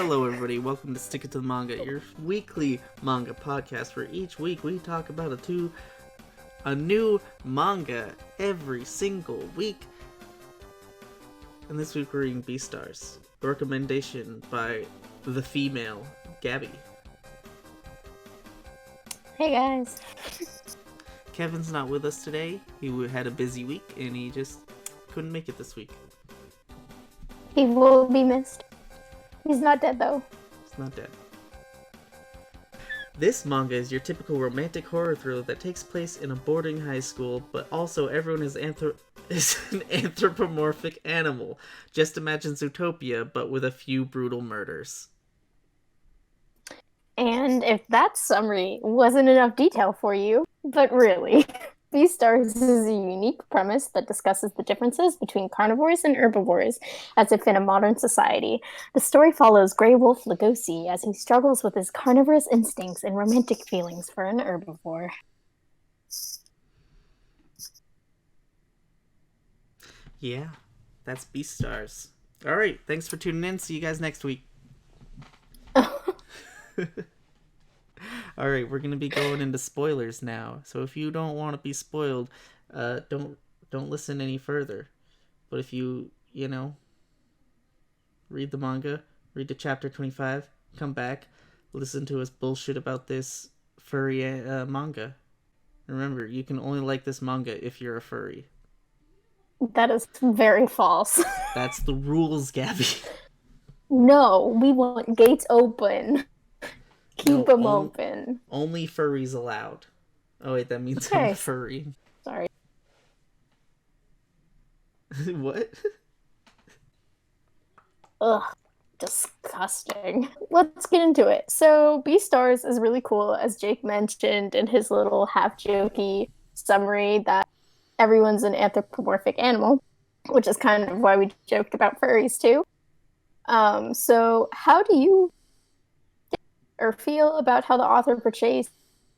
Hello everybody, welcome to Stick It to the Manga, your weekly manga podcast where each week we talk about a new manga every single week. And this week we're reading Beastars, a recommendation by the female Gabi. Hey guys. Kevin's not with us today. He had a busy week and he just couldn't make it this week. He will be missed. He's not dead though. He's not dead. This manga is your typical romantic horror thriller that takes place in a boarding high school, but also everyone is an anthropomorphic animal. Just imagine Zootopia, but with a few brutal murders. And if that summary wasn't enough detail for you, but really, Beastars is a unique premise that discusses the differences between carnivores and herbivores as if in a modern society. The story follows Grey Wolf Lugosi as he struggles with his carnivorous instincts and romantic feelings for an herbivore. Yeah, that's Beastars. Alright, thanks for tuning in. See you guys next week. Alright, we're gonna be going into spoilers now. So if you don't want to be spoiled, don't listen any further. But if you read the manga, read to Chp.25, come back, listen to us bullshit about this furry manga. Remember, you can only like this manga if you're a furry. That is very false. That's the rules, Gabi. No, we want gates open. Keep them open. Only furries allowed. Oh wait, that means okay. I'm a furry. Sorry. What? Ugh, disgusting. Let's get into it. So, Beastars is really cool, as Jake mentioned in his little half-jokey summary, that everyone's an anthropomorphic animal, which is kind of why we joked about furries too. So how do you or feel about how the author portrays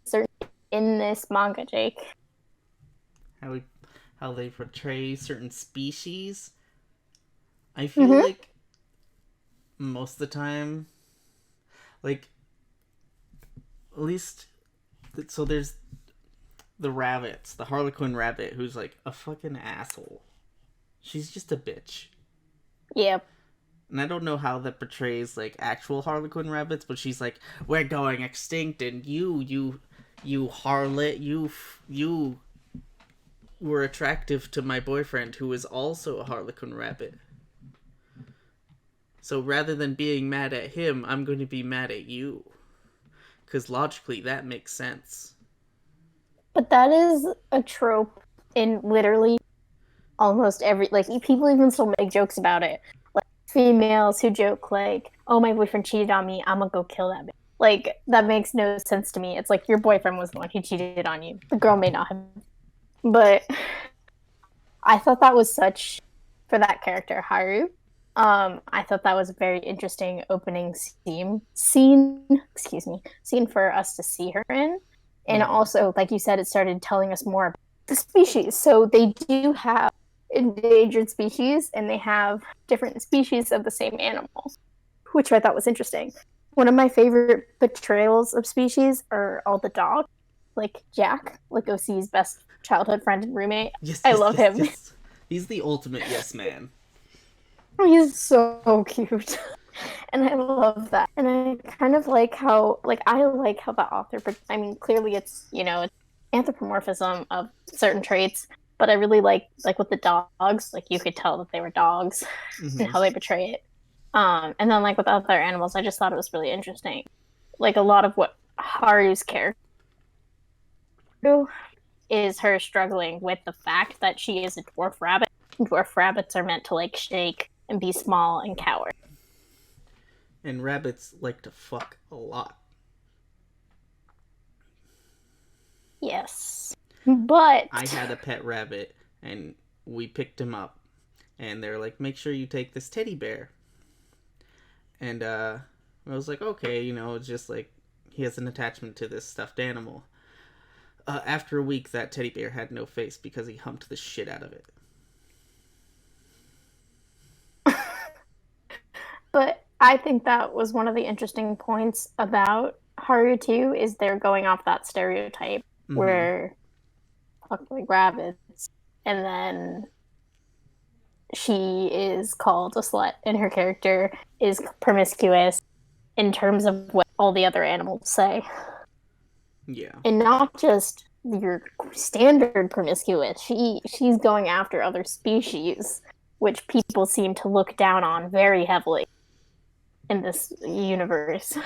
certain in this manga, Jake? How they portray certain species? I feel like most of the time, like, at least, so there's the rabbits, the Harlequin rabbit, who's like a fucking asshole. She's just a bitch. Yep. And I don't know how that portrays, like, actual Harlequin rabbits, but she's like, we're going extinct, and you harlot, you were attractive to my boyfriend, who is also a Harlequin rabbit. So rather than being mad at him, I'm going to be mad at you. Because logically, that makes sense. But that is a trope in literally almost every, like, people even still make jokes about it. Like, females who joke, like, oh, my boyfriend cheated on me, I'm gonna go kill that bitch. Like, that makes no sense to me. It's like, your boyfriend was the one who cheated on you. The girl may not have. But I thought that was such, for that character, Haru, I thought that was a very interesting opening scene for us to see her in. And also, like you said, it started telling us more about the species. So they do have endangered species, and they have different species of the same animal, which I thought was interesting. One of my favorite portrayals of species are all the dogs, like Jack, like OC's best childhood friend and roommate. I love him. Yes. He's the ultimate yes man. He's so cute. And I love that. And I kind of like how, I like how the author, I mean, clearly it's, it's anthropomorphism of certain traits, but I really like with the dogs, like, you could tell that they were dogs and how they portray it. And then, like, with other animals, I just thought it was really interesting. Like, a lot of what Haru's character is her struggling with the fact that she is a dwarf rabbit. Dwarf rabbits are meant to, like, shake and be small and cower. And rabbits like to fuck a lot. Yes. But I had a pet rabbit, and we picked him up. And they're like, make sure you take this teddy bear. And I was like, okay, it's just like, he has an attachment to this stuffed animal. After a week, that teddy bear had no face because he humped the shit out of it. But I think that was one of the interesting points about Haru too, is they're going off that stereotype Mm-hmm. where fuck like rabbits, and then she is called a slut, and her character is promiscuous in terms of what all the other animals say, Yeah. and not just your standard promiscuous. She's going after other species, which people seem to look down on very heavily in this universe.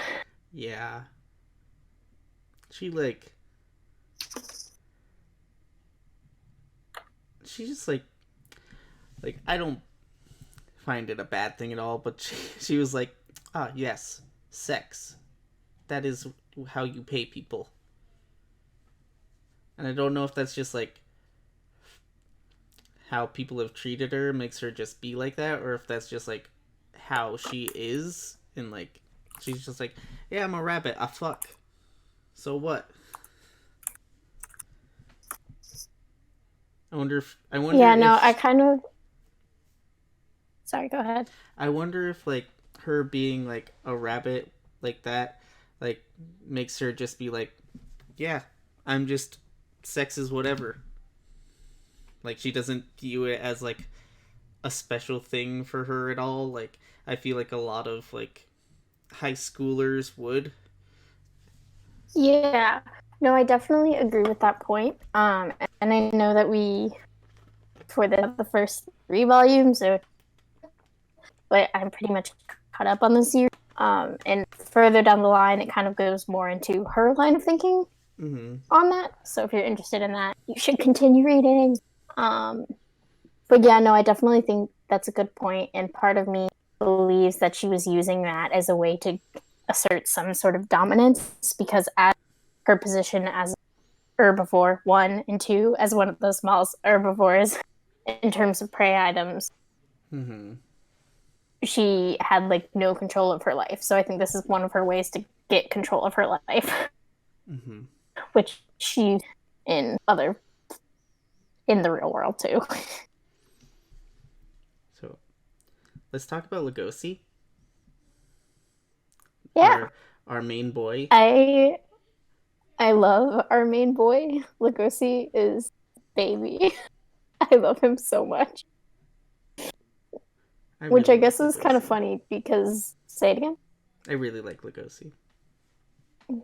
Yeah. She like she just like I don't find it a bad thing at all, but she was like, ah, yes, sex. That is how you pay people. And I don't know if that's just like how people have treated her makes her just be like that, or if that's just like how she is, and like she's just like, yeah, I'm a rabbit, I fuck. So what? I wonder Yeah, no, if sorry, go ahead. I wonder if like her being like a rabbit like that like makes her just be like, yeah, I'm just sex is whatever. Like she doesn't view it as like a special thing for her at all. Like I feel like a lot of like high schoolers would. Yeah. No, I definitely agree with that point. And I know that we for the first three volumes, so but I'm pretty much caught up on the series. And further down the line, it kind of goes more into her line of thinking Mm-hmm. on that. So if you're interested in that, you should continue reading. Um, but yeah, no, I definitely think that's a good point. And part of me believes that she was using that as a way to assert some sort of dominance because as her position as herbivore, one, and two, as one of the smallest herbivores in terms of prey items, Mm-hmm. she had like no control of her life. So I think this is one of her ways to get control of her life, Mm-hmm. which she in other in the real world too. So let's talk about Lugosi, Yeah, our main boy. I I love our main boy. Lugosi is baby. I love him so much. I Which really I like guess is kind of Lugosi. funny because say it again. I really like Lugosi.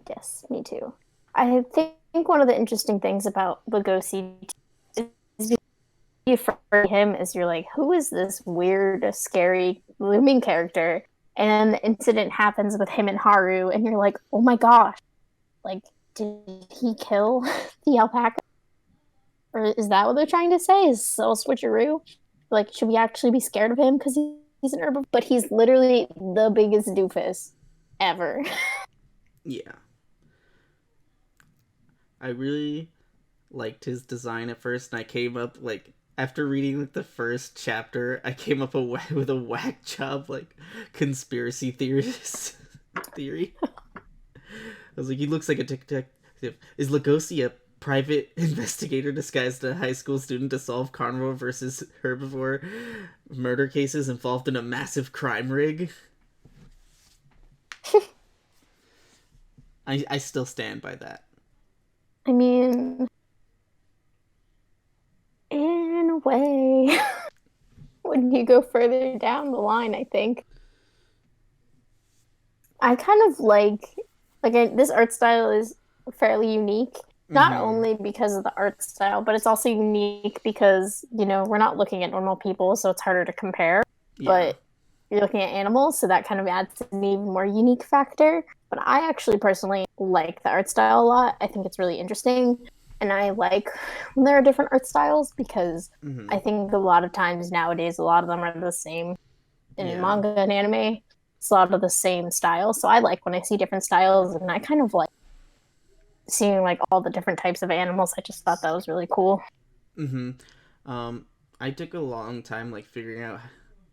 Yes, me too. I think one of the interesting things about Lugosi is you for him is you're like, who is this weird, scary, looming character? And then the incident happens with him and Haru, and you're like, oh my gosh, like, did he kill the alpaca? Or is that what they're trying to say? Is so switcheroo? Like, should we actually be scared of him because he's an herbivore? But he's literally the biggest doofus ever. Yeah, I really liked his design at first, and I came up like after reading like the first chapter, I came up with a whack job like conspiracy theorist theory. I was like, he looks like a detective. Is Lugosi a private investigator disguised as a high school student to solve carnivore versus herbivore murder cases involved in a massive crime ring? I still stand by that. I mean, in a way, when you go further down the line, I think I kind of this art style is fairly unique. Not Mm-hmm. only because of the art style, but it's also unique because, we're not looking at normal people, so it's harder to compare. Yeah. But you're looking at animals, so that kind of adds an even more unique factor. But I actually personally like the art style a lot. I think it's really interesting. And I like when there are different art styles because Mm-hmm. I think a lot of times nowadays, a lot of them are the same in Yeah. manga and anime. It's a lot of the same style. So I like when I see different styles, and I kind of like seeing like all the different types of animals. I just thought that was really cool. Mm-hmm. I took a long time like figuring out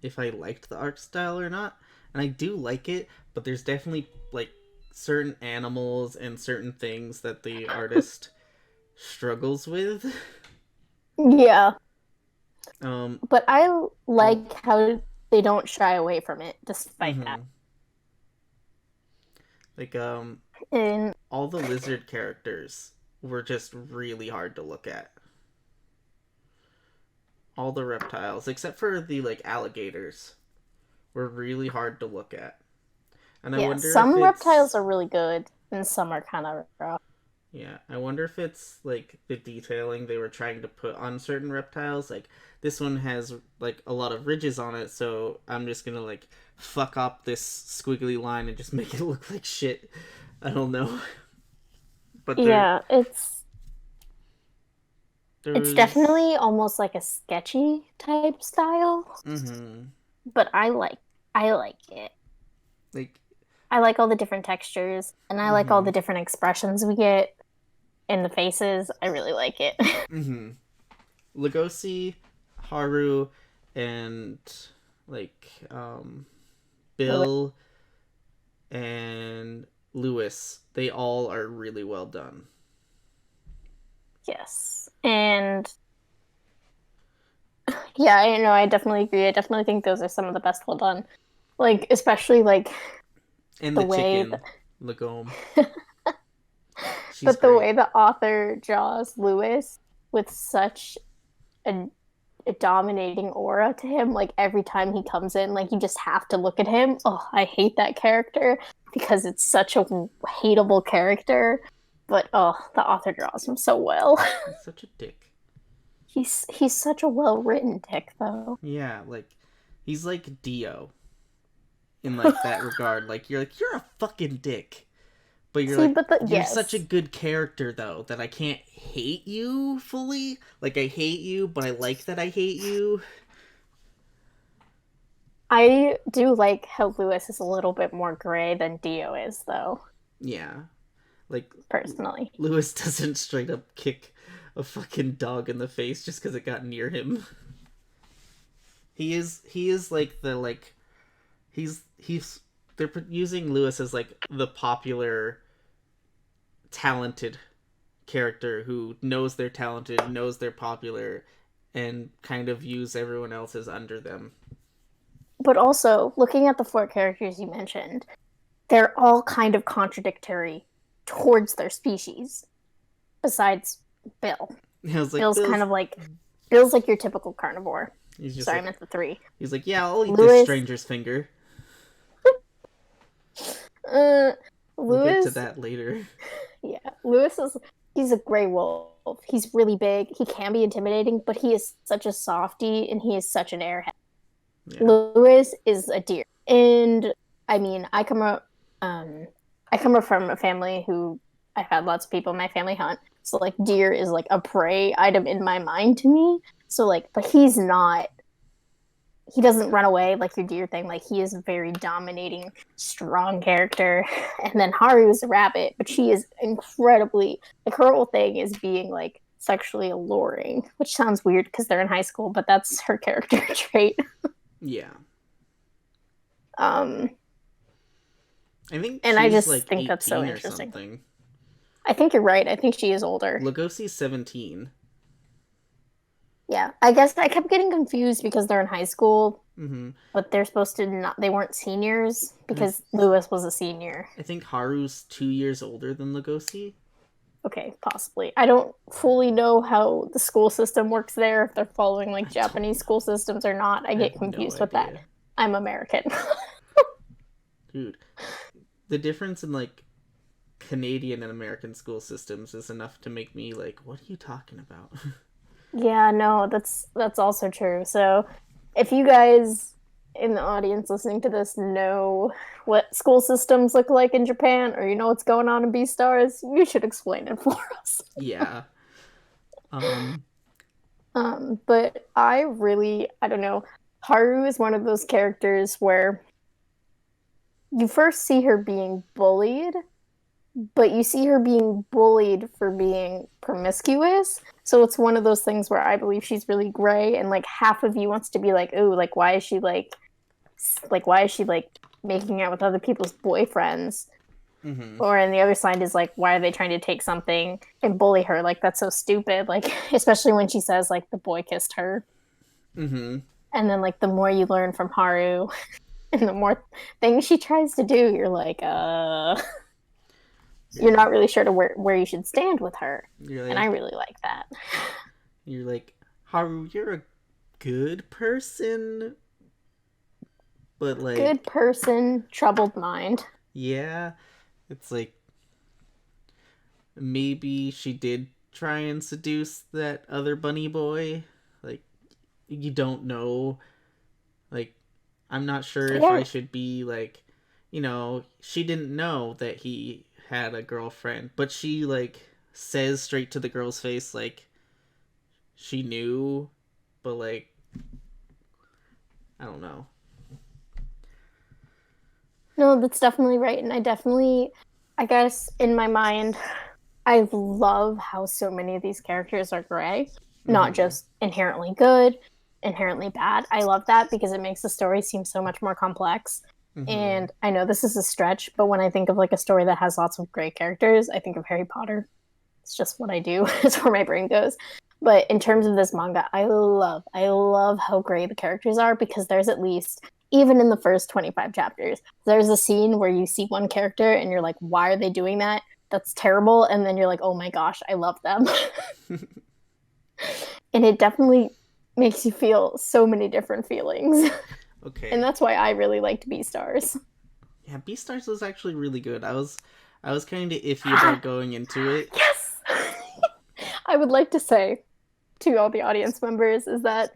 if I liked the art style or not, and I do like it, but there's definitely like certain animals and certain things that the artist struggles with. Yeah, Um, but I and like how they don't shy away from it despite mm-hmm. that. Like And all the lizard characters were just really hard to look at. All the reptiles, except for the like alligators, were really hard to look at. And I yeah, wonder if some reptiles it's are really good, and some are kind of rough. yeah, I wonder if it's like the detailing they were trying to put on certain reptiles. Like this one has like a lot of ridges on it, so I'm just gonna like fuck up this squiggly line and just make it look like shit. I don't know. But Yeah, it's there's definitely almost like a sketchy type style, mm-hmm. but I like it. Like I like all the different textures, and I like all mm-hmm. the different expressions we get in the faces. I really like it. Mm-hmm. Lugosi, Haru, and like Bill and Lewis, they all are really well done. Yes. And yeah, I know, I definitely agree. I definitely think those are some of the best well done. Like, especially like And the the way chicken, Lagome. that, She's but the great. way the author draws Lewis with such a, a dominating aura to him, like every time he comes in, like you just have to look at him. Oh, I hate that character because it's such a hateable character. But oh, the author draws him so well. He's such a dick. He's such a well written dick though. Yeah, like he's like Dio in like that regard. Like you're a fucking dick. But See, but you're such a yes, good character though that I can't hate you fully. Like I hate you, but I like that I hate you. I do like how Lewis is a little bit more gray than Dio is, though, Yeah. Like personally. Lewis doesn't straight up kick a fucking dog in the face just because it got near him. He is like the like he's they're using Lewis as like the popular talented character who knows they're talented, knows they're popular, and kind of use everyone else as under them. But also, looking at the four characters you mentioned, they're all kind of contradictory towards their species, besides Bill. I was like, Bill's kind Bill's of like Bill's like your typical carnivore. he's just Sorry, I like meant the three. he's like, yeah, I'll eat this Lewis, stranger's finger. uh, We'll get to Lewis, that later. yeah, Lewis is he's a gray wolf. He's really big. He can be intimidating, but he is such a softy and he is such an airhead. Yeah. Lewis is a deer, and I mean, I come from a family who I've had lots of people in my family hunt, so like deer is like a prey item in my mind to me. So like, but he's not. He doesn't run away like your deer thing. Like he is a very dominating, strong character. And then Haru is a rabbit, but she is incredibly like her whole thing is being like sexually alluring, which sounds weird because they're in high school, but that's her character trait. Yeah. Um, I think and I she's just like think that's so 18 or interesting. something. I think you're right. I think she is older. Lugosi's 17. Yeah, I guess I kept getting confused because they're in high school, Mm-hmm. but they're supposed to not. They weren't seniors And because Lewis was a senior. I think Haru's 2 years older than Lugosi. Okay, possibly. I don't fully know how the school system works there, if they're following like I Japanese don't. school systems or not. I I get have no confused with that. idea, I'm American. dude. The difference in like Canadian and American school systems is enough to make me like, what are you talking about? Yeah, no, that's also true. So, if you guys in the audience listening to this know what school systems look like in Japan, or you know what's going on in Beastars, you should explain it for us. Yeah. Um. But I don't know. Haru is one of those characters where you first see her being bullied, but you see her being bullied for being promiscuous. So it's one of those things where I believe she's really gray, and like half of you wants to be like, "Ooh, like why is she like making out with other people's boyfriends?" Mm-hmm. Or and the other side is like, why are they trying to take something and bully her? Like that's so stupid. Like especially when she says like the boy kissed her, Mm-hmm. and then like the more you learn from Haru, And the more things she tries to do, you're like, You're you're like, not really sure to where you should stand with her. you're And I like, really like that. you're like, Haru, you're a good person, but like, Good person, troubled mind. yeah, it's like maybe she did try and seduce that other bunny boy. Like, you don't know. Like, I'm not sure if Yeah. I should be like, she didn't know that he had a girlfriend, but she like says straight to the girl's face like she knew, but like I don't know. No, that's definitely right. And I guess in my mind, I love how so many of these characters are gray, not Mm-hmm. just inherently good, inherently bad. I love that because it makes the story seem so much more complex. Mm-hmm. And I know this is a stretch, but when I think of like a story that has lots of gray characters, I think of Harry Potter. It's just what I do. It's where my brain goes. But in terms of this manga, I love how gray the characters are because there's at least, even in the first 25 chapters, there's a scene where you see one character and you're like, why are they doing that? That's terrible. And then you're like, oh my gosh, I love them. And it definitely makes you feel so many different feelings. And Okay. that's why I really liked Beastars. Yeah, Beastars was actually really good. I was kind of iffy about going into it. Yes! I would like to say to all the audience members is that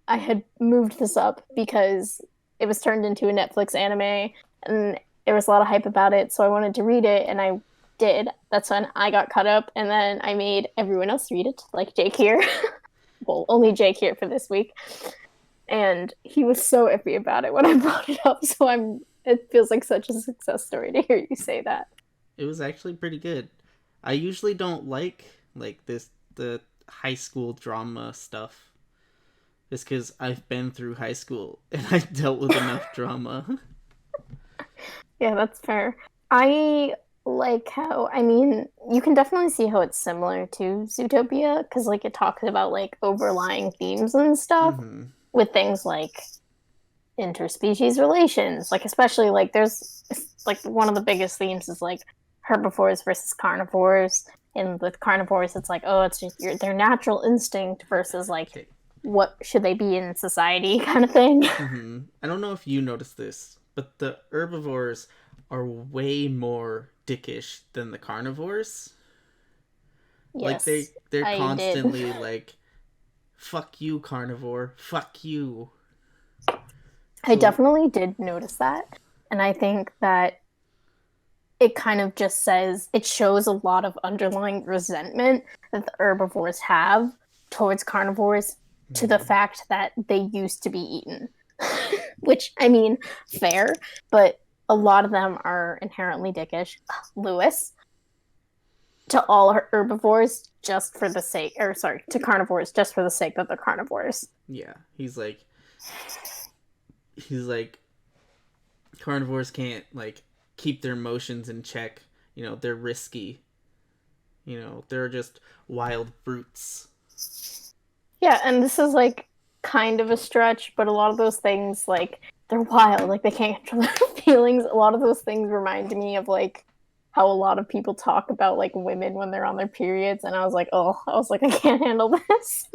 I had moved this up because it was turned into a Netflix anime and there was a lot of hype about it. So I wanted to read it and I did. That's when I got caught up. And then I made everyone else read it, like Jake here. Well, only Jake here for this week. And he was so iffy about it when I brought it up. So it feels like such a success story to hear you say that. It was actually pretty good. I usually don't like this the high school drama stuff. Just because I've been through high school and I dealt with enough drama. Yeah, that's fair. I like how, I mean, you can definitely see how it's similar to Zootopia because, like, it talks about like overlying themes and stuff Mm-hmm. with things like interspecies relations. Like, especially like there's like one of the biggest themes is like herbivores versus carnivores. And with carnivores, it's like, oh, it's just their natural instinct versus like Okay. what should they be in society kind of thing. Mm-hmm. I don't know if you noticed this, but the herbivores are way more dickish than the carnivores. Like Yes, they're I did. constantly like, "Fuck you, carnivore! Fuck you!" I So definitely did notice that. And I think that it kind of just says it shows a lot of underlying resentment that the herbivores have towards carnivores to the mhm. fact that they used to be eaten. Which, I mean, fair, but a lot of them are inherently dickish. Lewis, to all herbivores just for the sake, or sorry, to carnivores just for the sake that they're carnivores. Yeah, he's like carnivores can't like keep their emotions in check. They're risky. They're just wild brutes. Yeah, and this is like kind of a stretch, but a lot of those things, like, they're wild, like they can't control their feelings. A lot of those things remind me of like how a lot of people talk about like women when they're on their periods, and I was like, I can't handle this.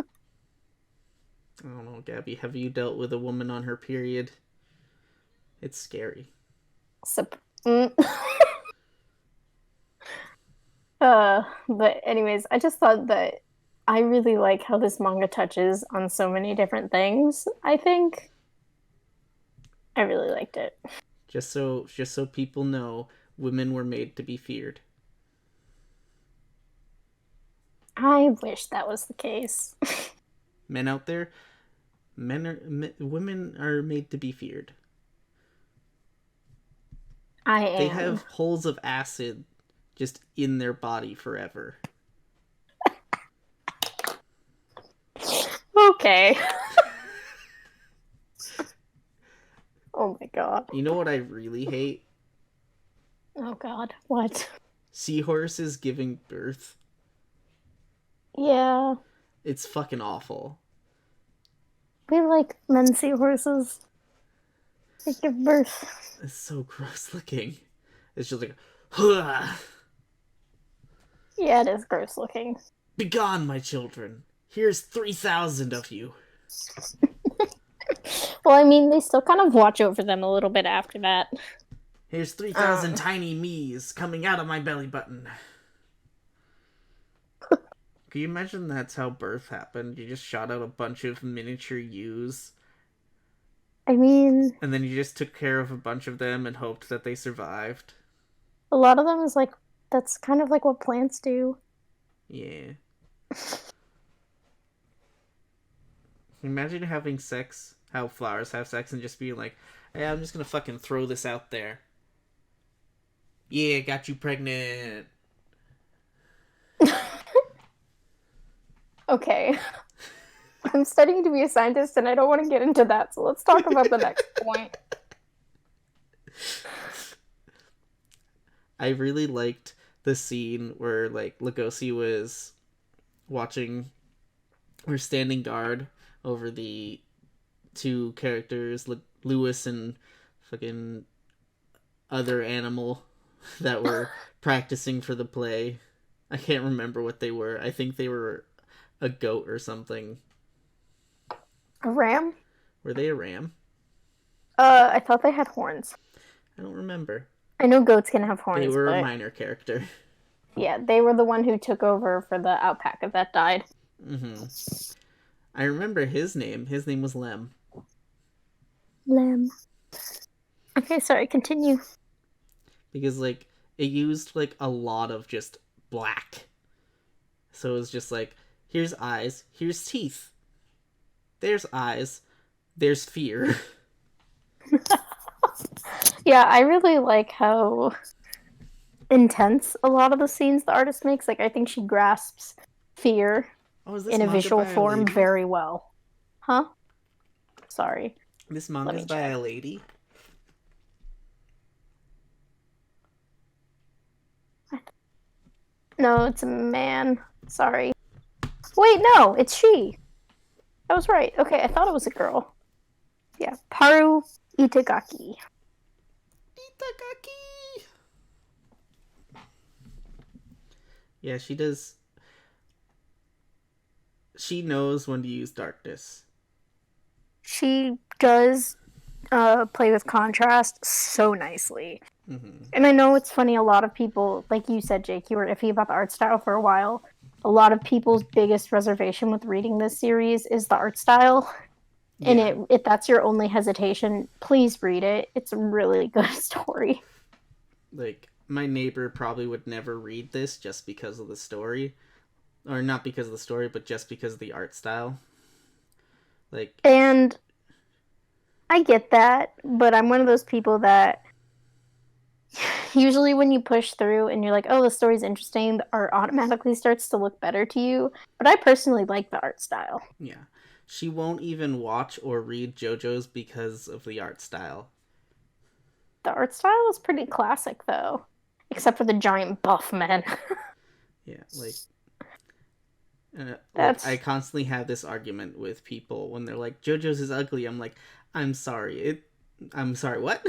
I don't know, Gabby. Have you dealt with a woman on her period? It's scary. So, mm. But anyways, I just thought that I really like how this manga touches on so many different things. I think I really liked it. Just so people know, women were made to be feared. I wish that was the case. Men out there, women are made to be feared. I They am. have holes of acid just in their body forever. Okay. Oh my god. You know what I really hate? Oh god. What? Seahorses giving birth. Yeah. It's fucking awful. We like men seahorses. They give birth. It's so gross looking. It's just like, "Hua! Yeah, it is gross looking. Begone, my children. Here's 3,000 of you. Well, I mean, they still kind of watch over them a little bit after that. Here's 3,000 tiny me's coming out of my belly button." Can you imagine that's how birth happened? You just shot out a bunch of miniature ewes, I mean, and then you just took care of a bunch of them and hoped that they survived. a lot of them is like, that's kind of like what plants do. Yeah. Imagine having sex, how flowers have sex, and just being like, "Hey, I'm just gonna fucking throw this out there. Yeah, got you pregnant." Okay. I'm studying to be a scientist and I don't want to get into that, so let's talk about the next point. I really liked the scene where, like, Lugosi was watching or standing guard over the two characters, Lewis and fucking other animal that were practicing for the play. I can't remember what they were. I think they were a goat or something. A ram? Were they a ram? I thought they had horns. I don't remember. I know goats can have horns, They were but a minor character. yeah, they were the one who took over for the alpaca that died. Mm-hmm. I remember his name. His name was Lem. Lamb. Okay, sorry, continue. Because, like, it used, like, a lot of just black. So it was just like, here's eyes, here's teeth. There's eyes, there's fear. Yeah, I really like how intense a lot of the scenes the artist makes. Like, I think she grasps fear in a visual form very well. Huh? Sorry. This manga's by a lady? No, it's a man. Sorry. Wait, no, it's she. I was right. Okay, I thought it was a girl. Yeah, Paru Itagaki. Itagaki! Yeah, she does. She knows when to use darkness. She does play with contrast so nicely. Mm-hmm. And I know it's funny, a lot of people, like you said, Jake, you were iffy about the art style for a while. A lot of people's biggest reservation with reading this series is the art style. Yeah. And if that's your only hesitation, please read it. It's a really good story. Like, my neighbor probably would never read this just because of the story. Or not because of the story, but just because of the art style. Like, and I get that, but I'm one of those people that usually when you push through and you're like, oh, the story's interesting, the art automatically starts to look better to you. But I personally like the art style. Yeah. She won't even watch or read JoJo's because of the art style. The art style is pretty classic, though. Except for the giant buff men. Yeah, like... like, I constantly have this argument with people when they're like, JoJo's is ugly. I'm like, I'm sorry. I'm sorry, what?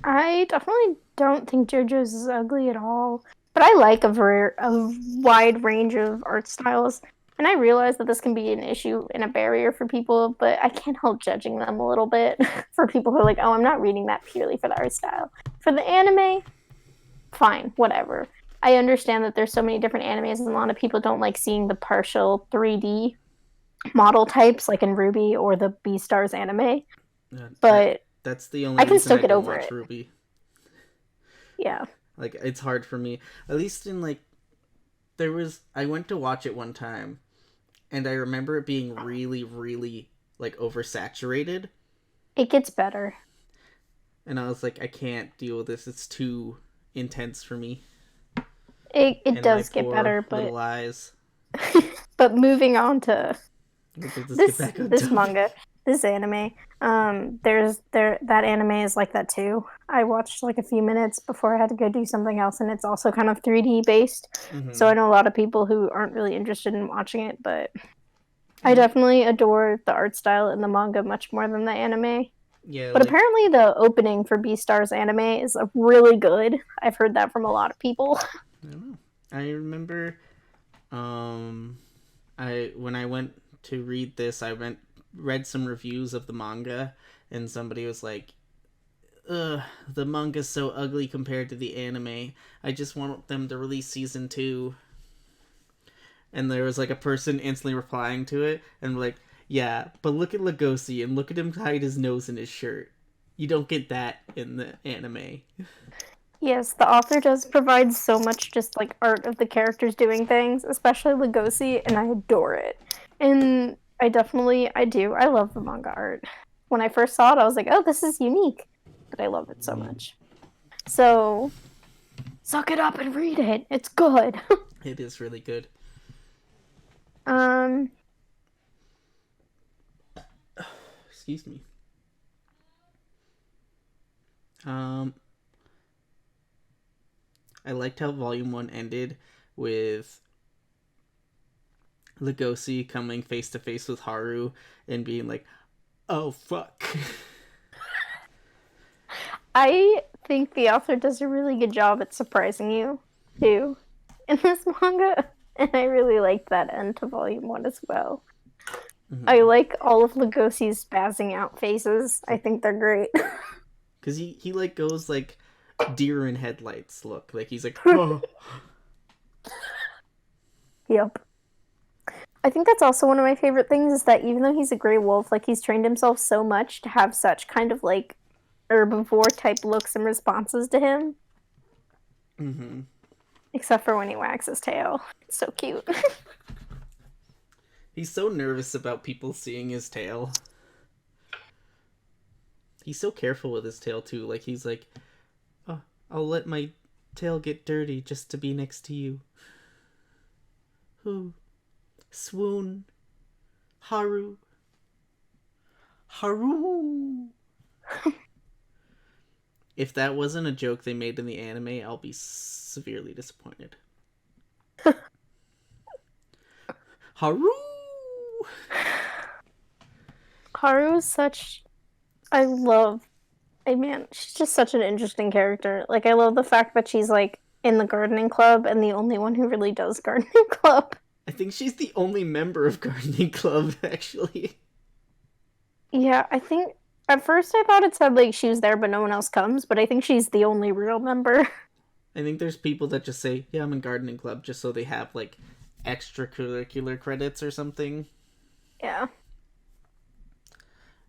I definitely don't think JoJo's is ugly at all. But I like a wide range of art styles. And I realize that this can be an issue and a barrier for people, but I can't help judging them a little bit for people who are like, oh, I'm not reading that purely for the art style. For the anime, fine, whatever. I understand that there's so many different animes and a lot of people don't like seeing the partial 3D model types like in Ruby or the Beastars anime. But that's the only I can still get over it. Ruby. Yeah. Like, it's hard for me. At least in, like, I went to watch it one time, and I remember it being really, really, like, oversaturated. It gets better. And I was like, I can't deal with this. It's too intense for me. It does get better, but little eyes. But moving on to this manga, this anime, that anime is like that too. I watched like a few minutes before I had to go do something else, and it's also kind of 3D based. Mm-hmm. So I know a lot of people who aren't really interested in watching it, but I definitely adore the art style in the manga much more than the anime. Yeah, But like apparently the opening for Beastars anime is really good. I've heard that from a lot of people. I don't know. I remember um I when I went to read this, I read some reviews of the manga, and somebody was like, "Ugh, the manga's so ugly compared to the anime. I just want them to release season 2." And there was like a person instantly replying to it and like, "Yeah, but look at Legosi and look at him hide his nose in his shirt. You don't get that in the anime." Yes, the author does provide so much just like art of the characters doing things, especially Legosi, and I adore it. And I do. I love the manga art. When I first saw it, I was like, oh, this is unique. But I love it so much. So, suck it up and read it. It's good. It is really good. um, Excuse me. Um, I liked how Volume 1 ended with Legosi coming face to face with Haru and being like, "Oh fuck." I think the author does a really good job at surprising you, too, in this manga. And I really liked that end to Volume 1 as well. I like all of Legosi's spazzing out faces. I think they're great. Because he like goes like deer in headlights look. Like he's like, "Oh." Yep. I think that's also one of my favorite things is that even though he's a gray wolf, like he's trained himself so much to have such kind of like herbivore type looks and responses to him. Mm-hmm. Except for when he wags his tail. It's so cute. He's so nervous about people seeing his tail. He's so careful with his tail too. Like he's like, "Oh, I'll let my tail get dirty just to be next to you." Who? Swoon. Haru. Haru. If that wasn't a joke they made in the anime, I'll be severely disappointed. Haru. Haru's such I love man, she's just such an interesting character. Like I love the fact that she's like in the gardening club and the only one who really does gardening club. I think she's the only member of Gardening Club, actually. Yeah, I think at first I thought it said like she was there but no one else comes, but I think she's the only real member. I think there's people that just say, "Yeah, I'm in Gardening Club," just so they have like extracurricular credits or something. Yeah.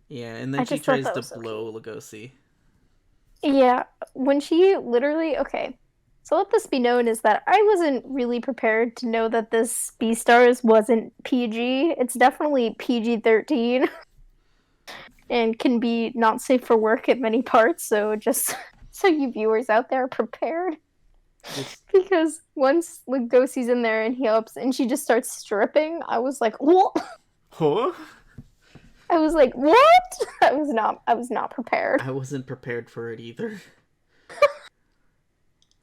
Yeah, and then I she just thought tries that to was so cute. blow Lugosi. Yeah, when she literally okay. So let this be known is that I wasn't really prepared to know that this Beastars wasn't PG. It's definitely PG-13 and can be not safe for work at many parts, so just so you viewers out there are prepared. It's Because once Lugosi's in there and he ups and she just starts stripping, I was like, what? huh? I was like, what? I was not prepared. I wasn't prepared for it either.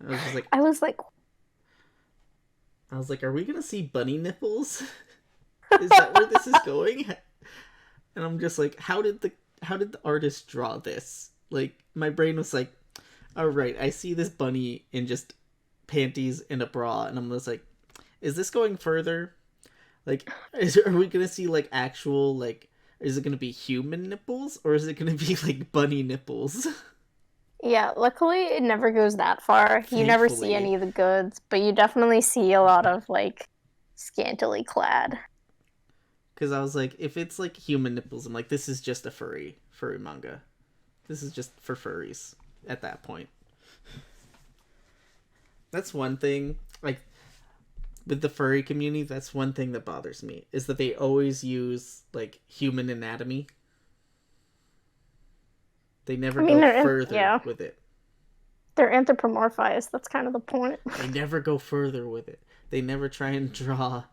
I was just like, I was like, "Are we gonna see bunny nipples? Is that where this is going?" And I'm just like, how did the artist draw this? Like, my brain was like, "All right, I see this bunny in just panties and a bra," and I'm just like, "Is this going further? Like, are we gonna see like actual like? Is it gonna be human nipples or is it gonna be like bunny nipples?" yeah, luckily it never goes that far. You never see Thankfully, any of the goods, but you definitely see a lot of like scantily clad. because I was like, if it's like human nipples, I'm like, this is just a furry manga. This is just for furries at that point. That's one thing. Like with the furry community, that's one thing that bothers me is that they always use like human anatomy. They never I mean, go further yeah, with it. they're anthropomorphized. That's kind of the point. They never go further with it. They never try and draw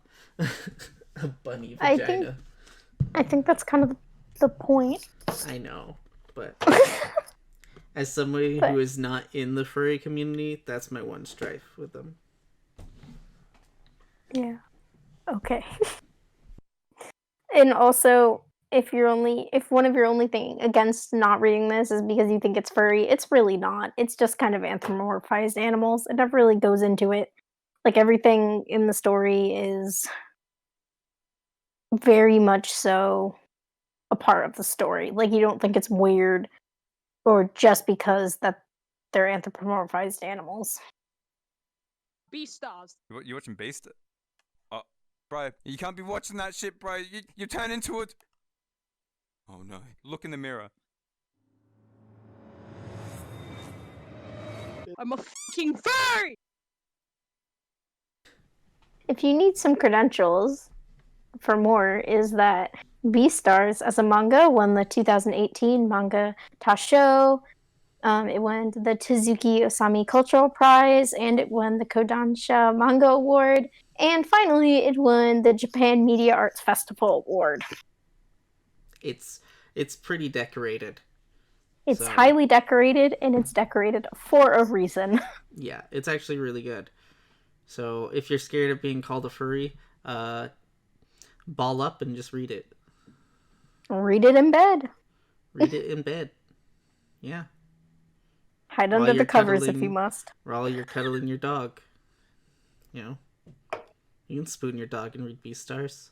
a bunny I think vagina. I think that's kind of the point. I know, but as somebody who But is not in the furry community, that's my one strife with them. yeah, okay. And also, if one of your only thing against not reading this is because you think it's furry, it's really not. It's just kind of anthropomorphized animals. It never really goes into it. Like everything in the story is very much so a part of the story. Like you don't think it's weird or just because that they're anthropomorphized animals. Beastars. You watching Beast? Bro, you can't be watching that shit, bro. You turn into it. Oh no! Look in the mirror. I'm a fucking furry! If you need some credentials for more, is that Beastars as a manga won the 2018 Manga Tasho. It won the Tezuki Osami Cultural Prize, and it won the Kodansha Manga Award, and finally, it won the Japan Media Arts Festival Award. It's pretty decorated. It's highly decorated, and it's decorated for a reason. Yeah, it's actually really good. So if you're scared of being called a furry, ball up and just read it. Read it in bed. Read it in bed. Yeah. Hide under the covers if you must. While you're cuddling your dog. You know. You can spoon your dog and read Beastars.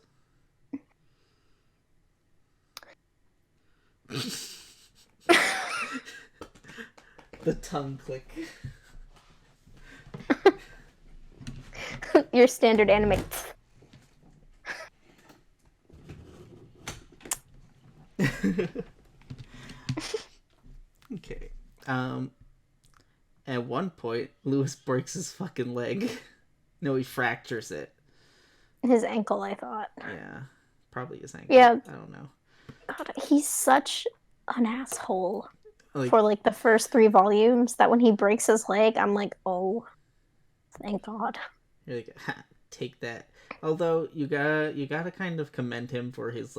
The tongue click. Your standard anime. Okay. At one point, Lewis breaks his fucking leg. No, he fractures it. His ankle, I thought. Yeah. Probably his ankle. Yeah. I don't know. God, he's such an asshole. Like, for like the first 3 volumes, that when he breaks his leg, I'm like, oh, thank God. You're like, ha, take that. Although you gotta kind of commend him for his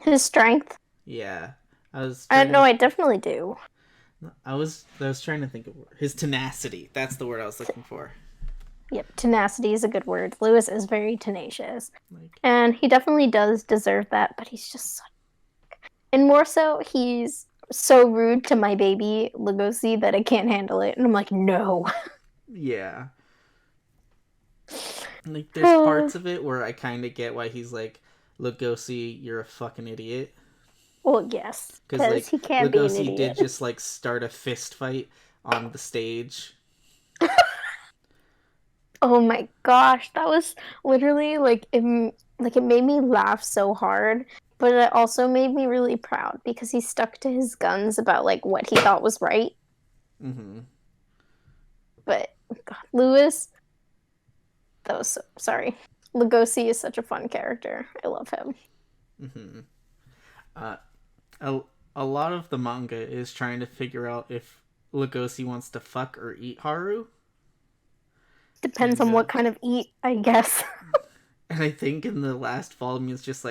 his strength. Yeah, I definitely do. I was trying to think of his tenacity. That's the word I was looking for. Yep, tenacity is a good word. Lewis is very tenacious, and he definitely does deserve that. But he's just, and more so, he's so rude to my baby Lugosi that I can't handle it, and I'm like, no. Yeah. Like, there's parts of it where I kind of get why he's like, Lugosi, you're a fucking idiot. Well, yes, because he can't be an idiot. Lugosi did just start a fist fight on the stage. Oh my gosh, that was literally it made me laugh so hard, but it also made me really proud because he stuck to his guns about what he thought was right. Mm-hmm. But God, Lewis, that was sorry. Lugosi is such a fun character. I love him. Mm-hmm. A lot of the manga is trying to figure out if Lugosi wants to fuck or eat Haru. Depends on what kind of eat, I guess. And I think in the last volume, it's just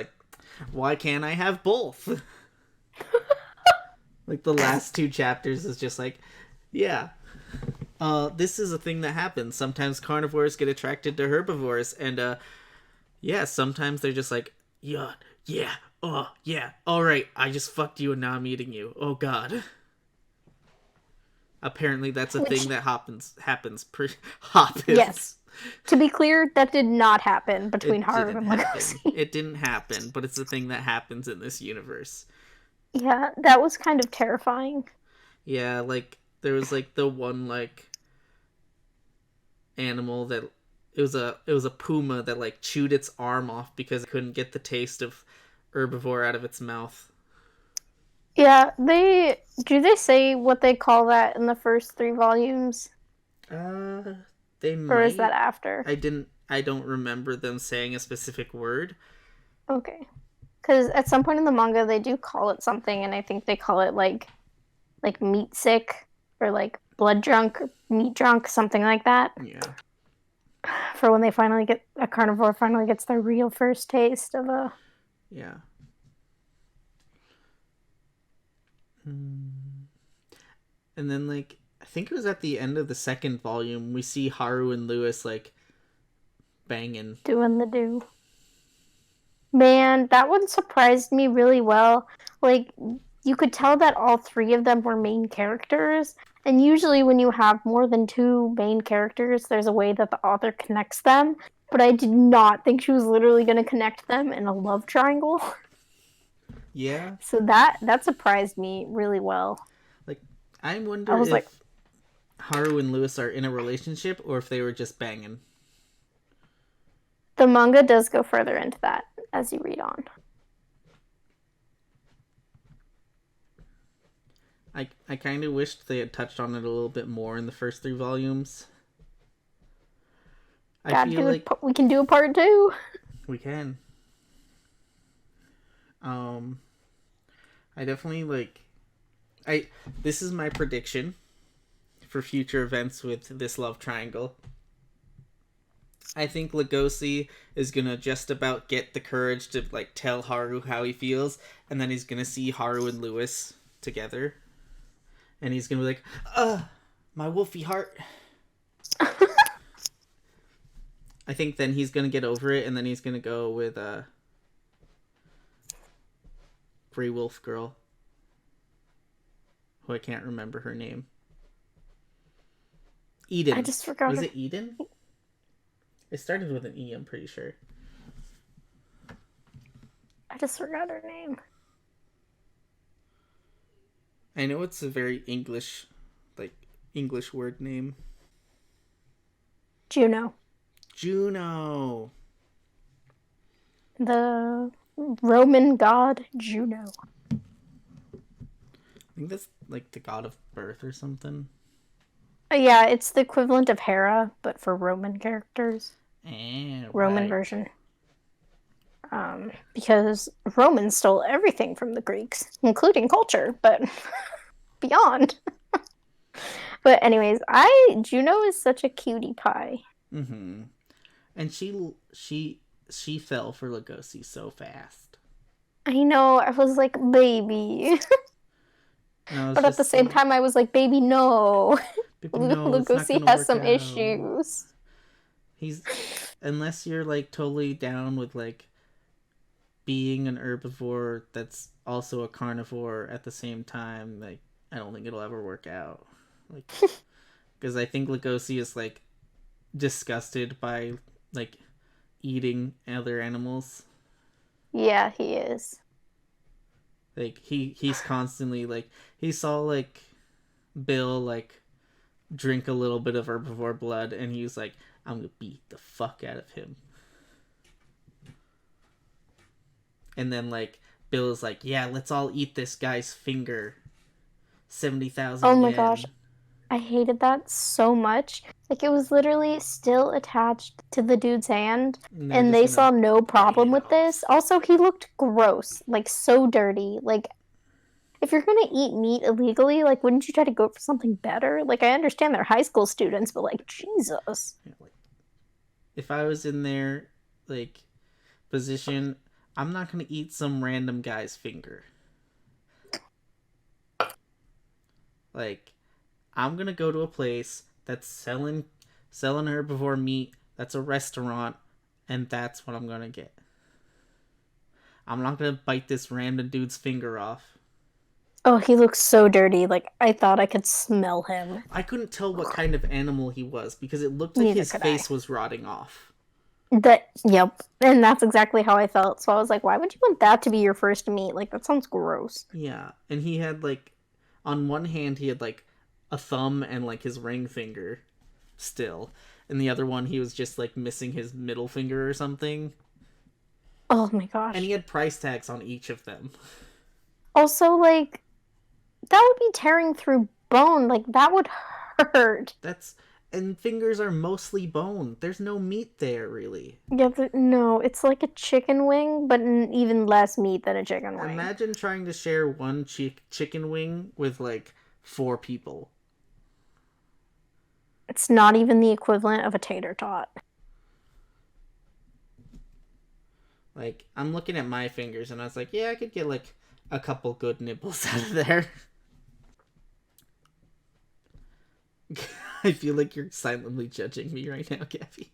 why can't I have both? The last 2 chapters is just yeah. This is a thing that happens. Sometimes carnivores get attracted to herbivores, and yeah, sometimes they're just yeah, oh, yeah, alright, I just fucked you and now I'm eating you. Oh god. Apparently that's a thing that happens. Yes. To be clear, that did not happen between Haru and Lugosi. It didn't happen, but it's a thing that happens in this universe. Yeah, that was kind of terrifying. Yeah, there was the one animal that it was a puma that chewed its arm off because it couldn't get the taste of herbivore out of its mouth. Yeah, do they say what they call that in the first 3 volumes? They might. Or is that after? I don't remember them saying a specific word. Okay. Because at some point in the manga, they do call it something, and I think they call it meat sick or blood drunk or meat drunk, something like that. Yeah. For when they a carnivore finally gets their real first taste of a. Yeah. And then I think it was at the end of the 2nd volume, we see Haru and Lewis banging. Doing the do. Man, that one surprised me really well. Like, you could tell that all three of them were main characters. And usually, when you have more than two main characters, there's a way that the author connects them. But I did not think she was literally going to connect them in a love triangle. Yeah. So that surprised me really well. Like, I wonder I was if like, Haru and Lewis are in a relationship or if they were just banging. the manga does go further into that as you read on. I kind of wished they had touched on it a little bit more in the first 3 volumes. I feel like we can do a part 2. we can. I definitely this is my prediction for future events with this love triangle. I think Legosi is gonna just about get the courage to like tell Haru how he feels, and then he's gonna see Haru and Lewis together, and he's gonna be like, my wolfy heart." I think then he's gonna get over it, and then he's gonna go with Grey Wolf Girl, who I can't remember her name. Eden. I just forgot. Was it Eden? It started with an E, I'm pretty sure. I just forgot her name. I know it's a very English word name. Juno. Juno. The Roman god Juno. I think that's like the god of birth or something. Yeah, it's the equivalent of Hera, but for Roman characters. Roman right. version. Because Romans stole everything from the Greeks, including culture, but beyond. But anyways, Juno is such a cutie pie. Mm-hmm. And she fell for Legosi so fast. I know, I was like, baby. But at the same time, I was like, baby, no. Baby, no, Lugosi has some issues. Unless you're like totally down with like being an herbivore that's also a carnivore at the same time, like I don't think it'll ever work out. Like, because I think Lugosi is like disgusted by like eating other animals. Yeah, he is. Like he's constantly like he saw like Bill like drink a little bit of herbivore blood, and he was like, I'm gonna beat the fuck out of him. And then like Bill is like, yeah, let's all eat this guy's finger. 70,000 Oh my yen. gosh. I hated that so much. Like, it was literally still attached to the dude's hand, and they saw no problem with this. Also, he looked gross. Like, so dirty. Like, if you're gonna eat meat illegally, like, wouldn't you try to go for something better? Like, I understand they're high school students, but, like, Jesus. If I was in their, like, position, I'm not gonna eat some random guy's finger. Like, I'm gonna go to a place that's selling herbivore meat, that's a restaurant, and that's what I'm gonna get. I'm not gonna bite this random dude's finger off. Oh, he looks so dirty. Like, I thought I could smell him. I couldn't tell what kind of animal he was because it looked like his face was rotting off. Yep. And that's exactly how I felt. So I was like, why would you want that to be your first meat? Like, that sounds gross. Yeah. And he had, like, on one hand, he had, like, a thumb and, like, his ring finger still. And the other one, he was just, like, missing his middle finger or something. Oh my gosh. And he had price tags on each of them. Also, like, that would be tearing through bone. Like, that would hurt. And fingers are mostly bone. There's no meat there, really. Yeah, no, it's like a chicken wing, but even less meat than a chicken wing. Imagine trying to share one chicken wing with, like, 4 people. It's not even the equivalent of a tater tot. Like, I'm looking at my fingers, and I was like, yeah, I could get, like, a couple good nibbles out of there. I feel like you're silently judging me right now, Gabi.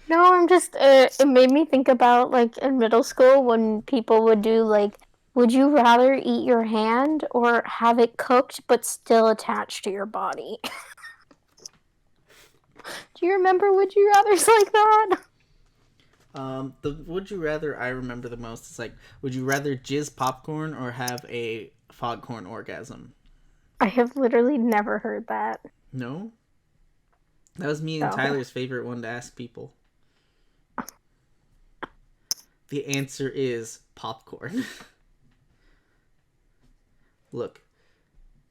No, I'm just, it made me think about, like, in middle school when people would do, like, would you rather eat your hand or have it cooked but still attached to your body? Do you remember would you rathers like that? The would you rather I remember the most is like, would you rather jizz popcorn or have a foghorn orgasm? I have literally never heard that. No? That was me and No. Tyler's favorite one to ask people. The answer is popcorn. Look,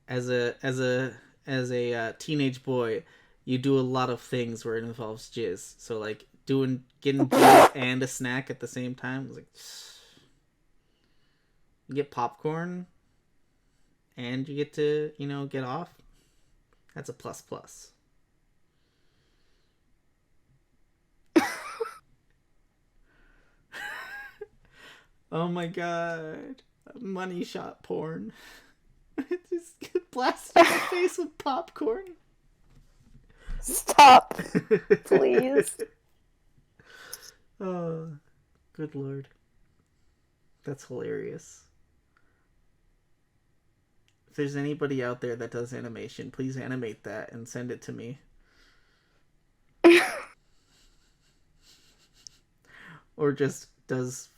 as a teenage boy, you do a lot of things where it involves jizz. So like getting jizz and a snack at the same time. Like, you get popcorn, and you get to get off. That's a plus plus. Oh my god. Money shot porn. Just get blasted in the face with popcorn. Stop, please. Oh, good lord. That's hilarious. If there's anybody out there that does animation, please animate that and send it to me. Or just does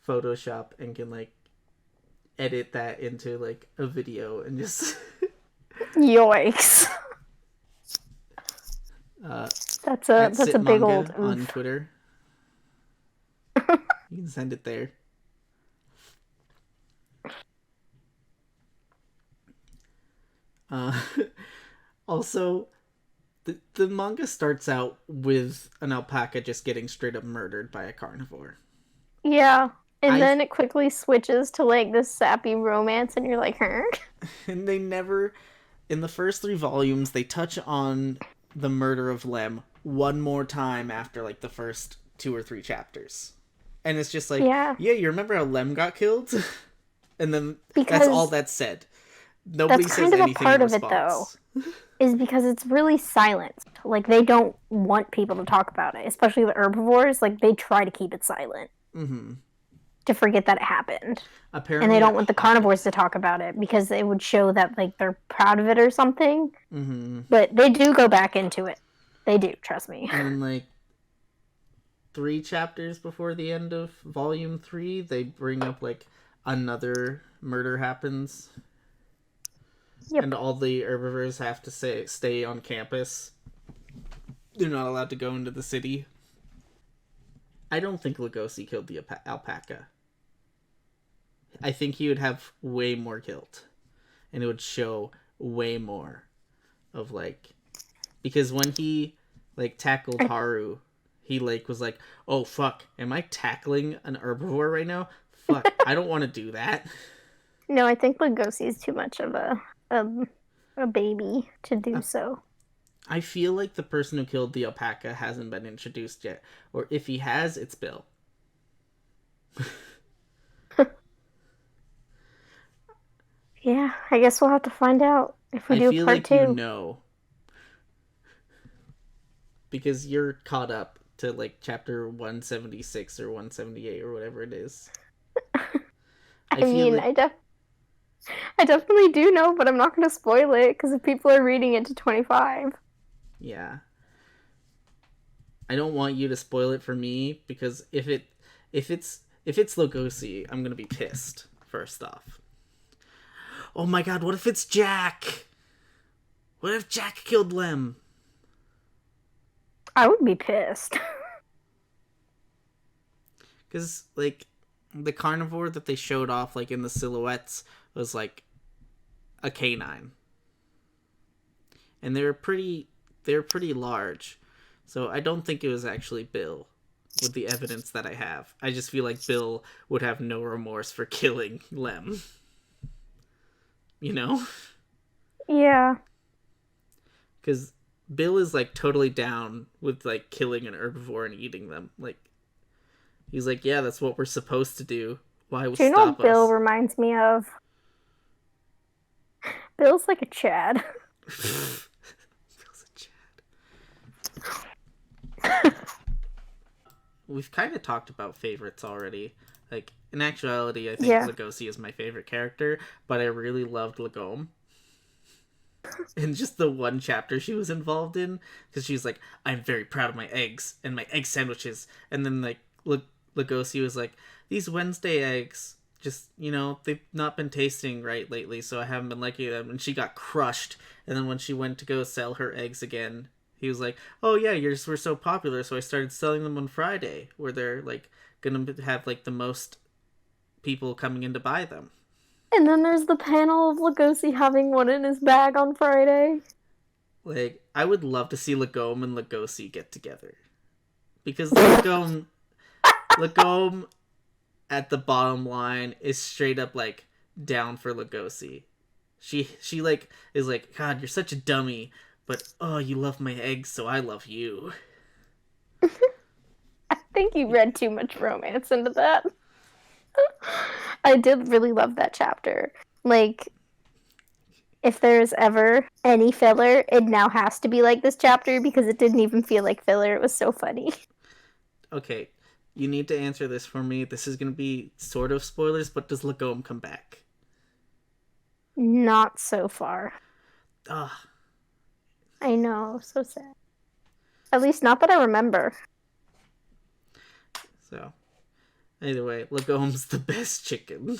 Photoshop and can edit that into a video and just Yikes. That's a big Manga old on oof. Twitter. You can send it there. Also, the manga starts out with an alpaca just getting straight up murdered by a carnivore. Yeah. And then it quickly switches to this sappy romance and you're like, huh? And they never, in the first 3 volumes, they touch on the murder of Lem one more time after the first 2 or 3 chapters. And it's just yeah, you remember how Lem got killed? And then that's all that's said. Nobody that's says kind of anything a part in of response. it, though, is because it's really silent. They don't want people to talk about it, especially the herbivores. They try to keep it silent. Mm-hmm. To forget that it happened. Apparently, and they don't want the carnivores to talk about it because it would show that they're proud of it or something. Mm-hmm. But they do go back into it. They do, trust me. And then 3 chapters before the end of volume 3, they bring up another murder happens. Yep. And all the herbivores have to stay on campus. They're not allowed to go into the city. I don't think Lugosi killed the alpaca. I think he would have way more guilt. And it would show way more of because when he tackled Haru, he was like, oh fuck, am I tackling an herbivore right now? Fuck, I don't want to do that. No, I think Lugosi is too much of a baby to do so. I feel like the person who killed the alpaca hasn't been introduced yet. Or if he has, it's Bill. Yeah, I guess we'll have to find out if we do feel part 2. You know. Because you're caught up to chapter 176 or 178 or whatever it is. I definitely do know, but I'm not going to spoil it because if people are reading it to 25. Yeah. I don't want you to spoil it for me because if it's Lugosi, I'm gonna be pissed. First off. Oh my god, what if it's Jack? What if Jack killed Lem? I would be pissed. Because the carnivore that they showed off in the silhouettes was a canine. And they're pretty large. So I don't think it was actually Bill with the evidence that I have. I just feel like Bill would have no remorse for killing Lem. You know? Yeah. Because Bill is totally down with killing an herbivore and eating them. He's yeah, that's what we're supposed to do. Why would stop us? Do you know what Bill reminds me of? Bill's like a Chad. Bill's a Chad. We've kind of talked about favorites already. Like, in actuality, I think Yeah. Lugosi is my favorite character, but I really loved Lagome. And just the one chapter she was involved in, because she's like, I'm very proud of my eggs and my egg sandwiches. And then, like, Lugosi was like, these Wednesday eggs, just, they've not been tasting right lately, so I haven't been liking them. And she got crushed. And then when she went to go sell her eggs again, he was like, oh yeah, yours were so popular, so I started selling them on Friday, where they're, like, gonna have, like, the most people coming in to buy them. And then there's the panel of Lugosi having one in his bag on Friday. Like, I would love to see Lagome and Lugosi get together. Because Lagome at the bottom line is straight up, like, down for Lugosi. She like, is like, God, you're such a dummy, but, oh, you love my eggs, so I love you. I think you read too much romance into that. I did really love that chapter. Like, if there's ever any filler, it now has to be like this chapter because it didn't even feel like filler. It was so funny. Okay, you need to answer this for me. This is going to be sort of spoilers, but does Lagome come back? Not so far. Ugh. I know, so sad. At least not that I remember. So, either way, Lagome's the best chicken.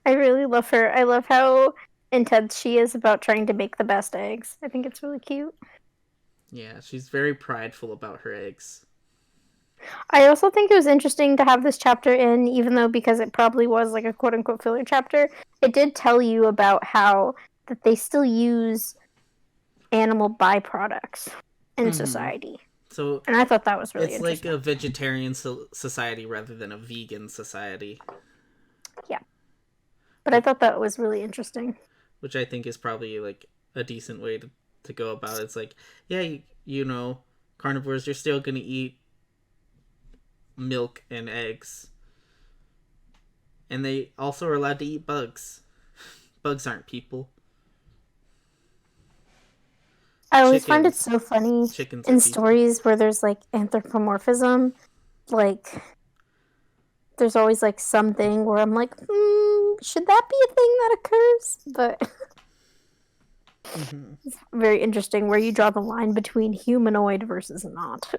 I really love her. I love how intense she is about trying to make the best eggs. I think it's really cute. Yeah, she's very prideful about her eggs. I also think it was interesting to have this chapter in, even though because it probably was like a quote-unquote filler chapter, it did tell you about how that they still use animal byproducts in society. So, and I thought that was really it's interesting. like a vegetarian society rather than a vegan society. Yeah. But I thought that was really interesting. Which I think is probably, like, a decent way to go about it. It's like, yeah, carnivores, you're still going to eat milk and eggs. And they also are allowed to eat bugs. Bugs aren't people. I always find it so funny in stories where there's like anthropomorphism. Like, there's always like something where I'm like, should that be a thing that occurs? But it's very interesting where you draw the line between humanoid versus not.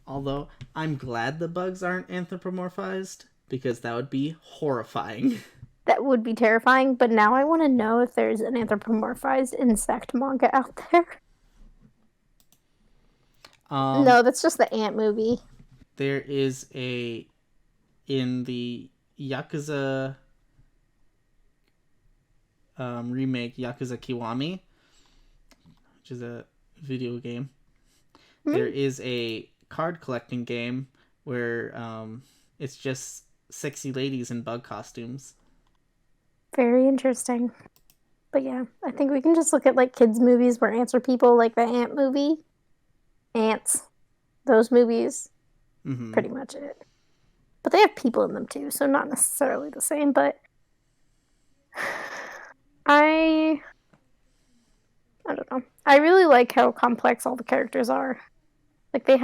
Although, I'm glad the bugs aren't anthropomorphized, because that would be horrifying. That would be terrifying, but now I want to know if there's an anthropomorphized insect manga out there. No, that's just the ant movie. There is in the Yakuza remake, Yakuza Kiwami, which is a video game. There is a card collecting game where it's just sexy ladies in bug costumes. Very interesting. But yeah, I think we can just look at like kids' movies where ants are people, like the Ant movie. Ants. Those movies. Pretty much it. But they have people in them too, so not necessarily the same, but I don't know. I really like how complex all the characters are. Like they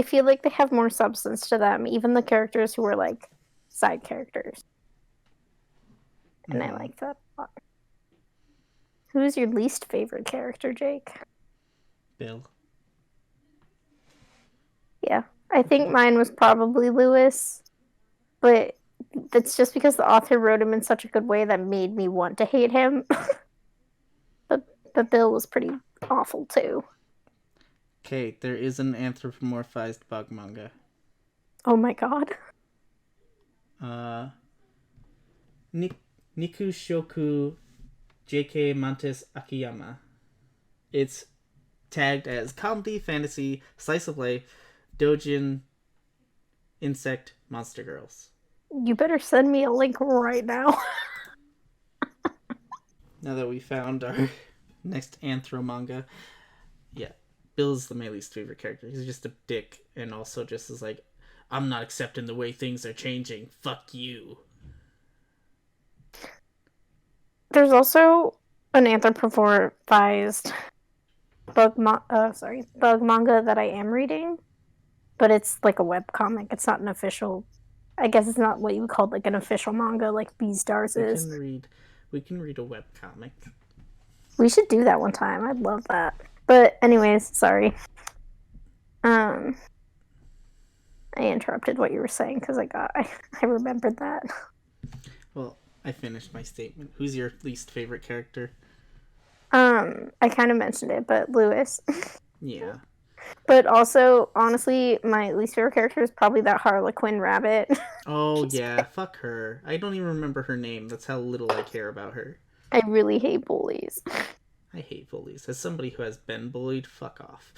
feel like they have more substance to them, even the characters who are like side characters. And I like that a lot. Who's your least favorite character, Jake? Bill. Yeah, I think mine was probably Lewis, but that's just because the author wrote him in such a good way that made me want to hate him. but Bill was pretty awful too. Okay, there is an anthropomorphized bug manga. Oh my god. Nikushoku Jk Mantis Akiyama. It's tagged as comedy, fantasy, slice of life, dojin, insect, monster girls. You better send me a link right now. Now that we found our next anthro manga, yeah, Bill's my least favorite character. He's just a dick, and also just is like, I'm not accepting the way things are changing. Fuck you. There's also an anthropomorphized bug manga that I am reading, but it's like a web comic. It's not an official. I guess it's not what you would call like an official manga like Beastars is. We can read a web comic. We should do that one time. I'd love that. But anyways, sorry. I interrupted what you were saying because I remembered that. Well, I finished my statement. Who's your least favorite character? I kind of mentioned it, but Lewis. Yeah. But also, honestly, my least favorite character is probably that Harlequin rabbit. Oh, yeah, fuck her. I don't even remember her name. That's how little I care about her. I really hate bullies. I hate bullies. As somebody who has been bullied, fuck off.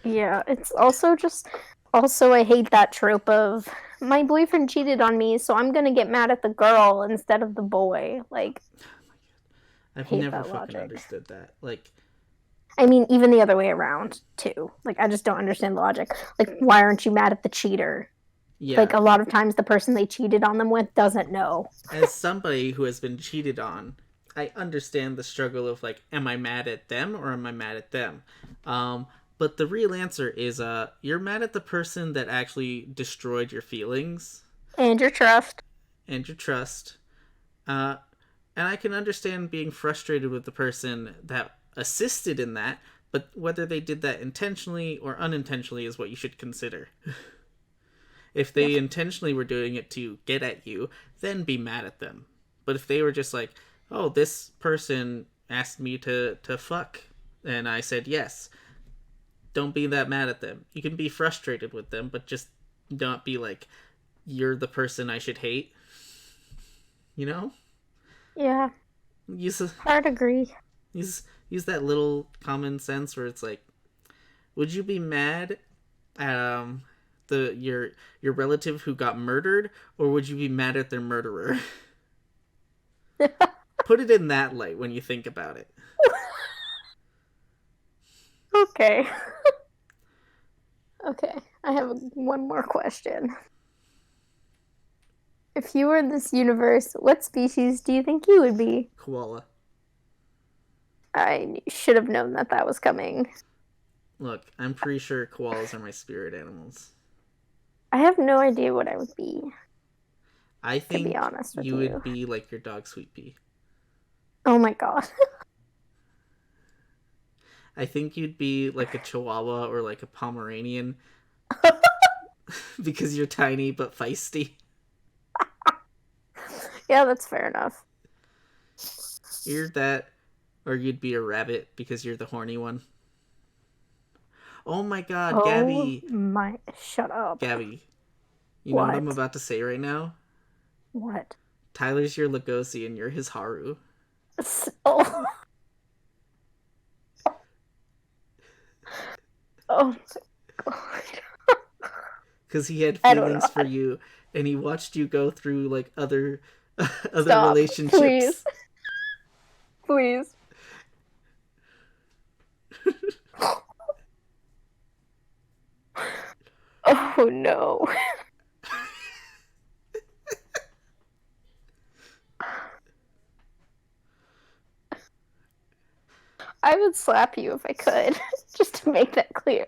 Yeah, it's also just... Also, I hate that trope of, my boyfriend cheated on me, so I'm gonna get mad at the girl instead of the boy. Like, I've hate never that fucking logic. understood that. Like, I mean, even the other way around, too. Like, I just don't understand the logic. Like, why aren't you mad at the cheater? yeah. Like, a lot of times the person they cheated on them with doesn't know. As somebody who has been cheated on, I understand the struggle of, like, am I mad at them or am I mad at them? But the real answer is, you're mad at the person that actually destroyed your feelings. And your trust. And your trust. And I can understand being frustrated with the person that assisted in that, but whether they did that intentionally or unintentionally is what you should consider. If they intentionally were doing it to get at you, then be mad at them. But if they were just like, oh, this person asked me to fuck, and I said yes, don't be that mad at them. You can be frustrated with them, but just not be like, you're the person I should hate. You know? Yeah. Hard agree. Use that little common sense where it's like, would you be mad at your relative who got murdered, or would you be mad at their murderer? Put it in that light when you think about it. Okay. Okay, I have one more question. If you were in this universe, what species do you think you would be? Koala. I should have known that that was coming. Look, I'm pretty sure koalas are my spirit animals. I have no idea what I would be. I think to be honest with you would be like your dog Sweet Pea. Oh my god. I think you'd be like a Chihuahua or like a Pomeranian. Because you're tiny but feisty. Yeah, that's fair enough. You're that, or you'd be a rabbit because you're the horny one. Oh my god, Gabi. Shut up. Gabi. You know what I'm about to say right now? What? Tyler's your Lugosi and you're his Haru. Oh. Oh my god. Because he had feelings for you, and he watched you go through like other relationships. Please. Please. Oh no. I would slap you if I could, just to make that clear.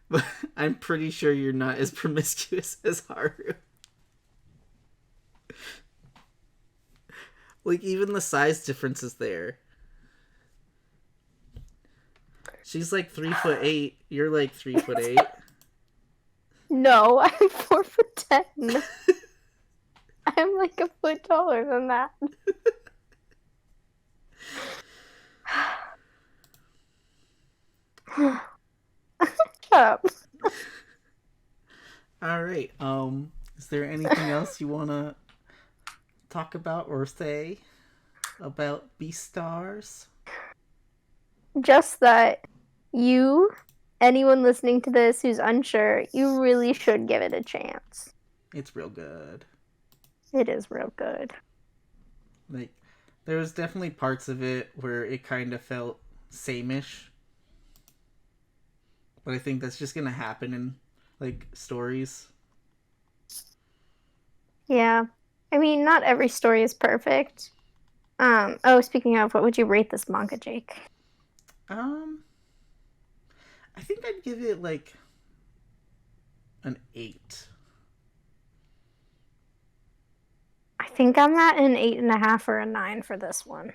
But I'm pretty sure you're not as promiscuous as Haru. Like, even the size difference is there. She's like 3'8". You're like 3'8". No, I'm 4'10". I'm like a foot taller than that. Shut up. Alright, is there anything else you want to talk about or say about Beastars? Just that anyone listening to this who's unsure, you really should give it a chance. It's real good. It is real good. Like, there was definitely parts of it where it kind of felt same-ish. But I think that's just gonna happen in, like, stories. Yeah. I mean, not every story is perfect. Oh, speaking of, what would you rate this manga, Jake? Um, I think I'd give it like an 8. I think I'm at an 8.5 or a 9 for this one.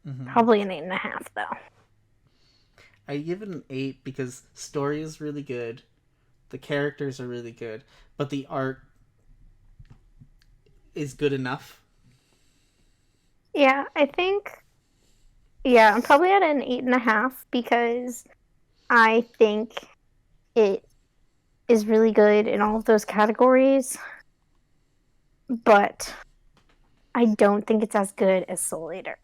Mm-hmm. Probably an 8.5 though. I give it an 8 because story is really good, the characters are really good, but the art is good enough. Yeah, I think. Yeah, I'm probably at an 8.5 because I think it is really good in all of those categories, but I don't think it's as good as Soul Eater.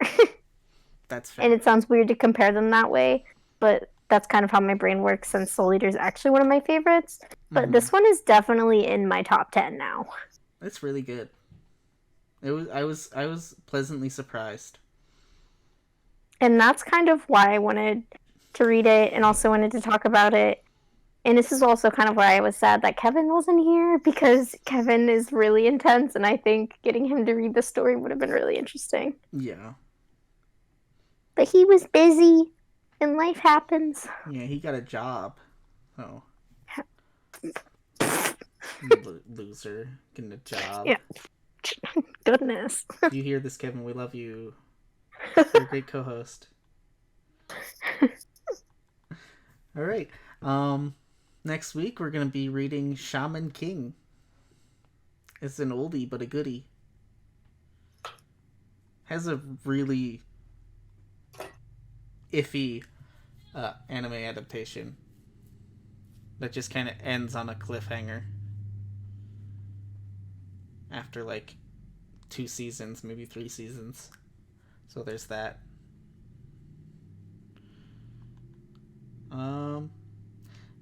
That's fair. And it sounds weird to compare them that way, but that's kind of how my brain works since Soul Eater is actually one of my favorites. But this one is definitely in my top 10 now. It's really good. I was pleasantly surprised. And that's kind of why I wanted to read it and also wanted to talk about it. And this is also kind of why I was sad that Kevin wasn't here because Kevin is really intense and I think getting him to read the story would have been really interesting. Yeah. But he was busy and life happens. Yeah, he got a job. Oh. Loser. Getting a job. Yeah. Goodness. If you hear this, Kevin, we love you. You're a great co-host. All right. Next week we're gonna be reading Shaman King. It's an oldie but a goodie. Has a really iffy anime adaptation that just kind of ends on a cliffhanger after like 2 seasons, maybe 3 seasons. So there's that.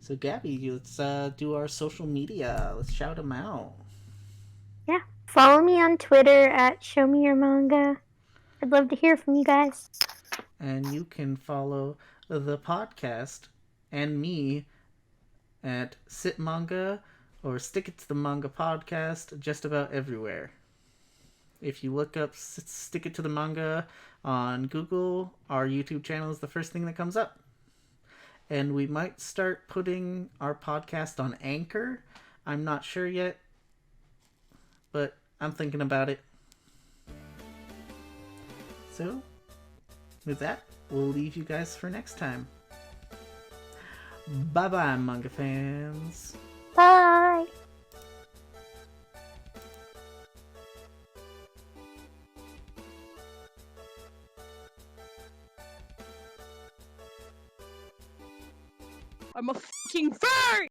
So Gabi, let's do our social media. Let's shout them out. Yeah. Follow me on Twitter at Show Me Your Manga. I'd love to hear from you guys. And you can follow the podcast and me at Sit Manga or Stick It to the Manga podcast just about everywhere. If you look up Stick It to the Manga on Google, our YouTube channel is the first thing that comes up. And we might start putting our podcast on Anchor. I'm not sure yet, but I'm thinking about it. So, with that, we'll leave you guys for next time. Bye-bye, manga fans. Bye. I'm a fucking furry!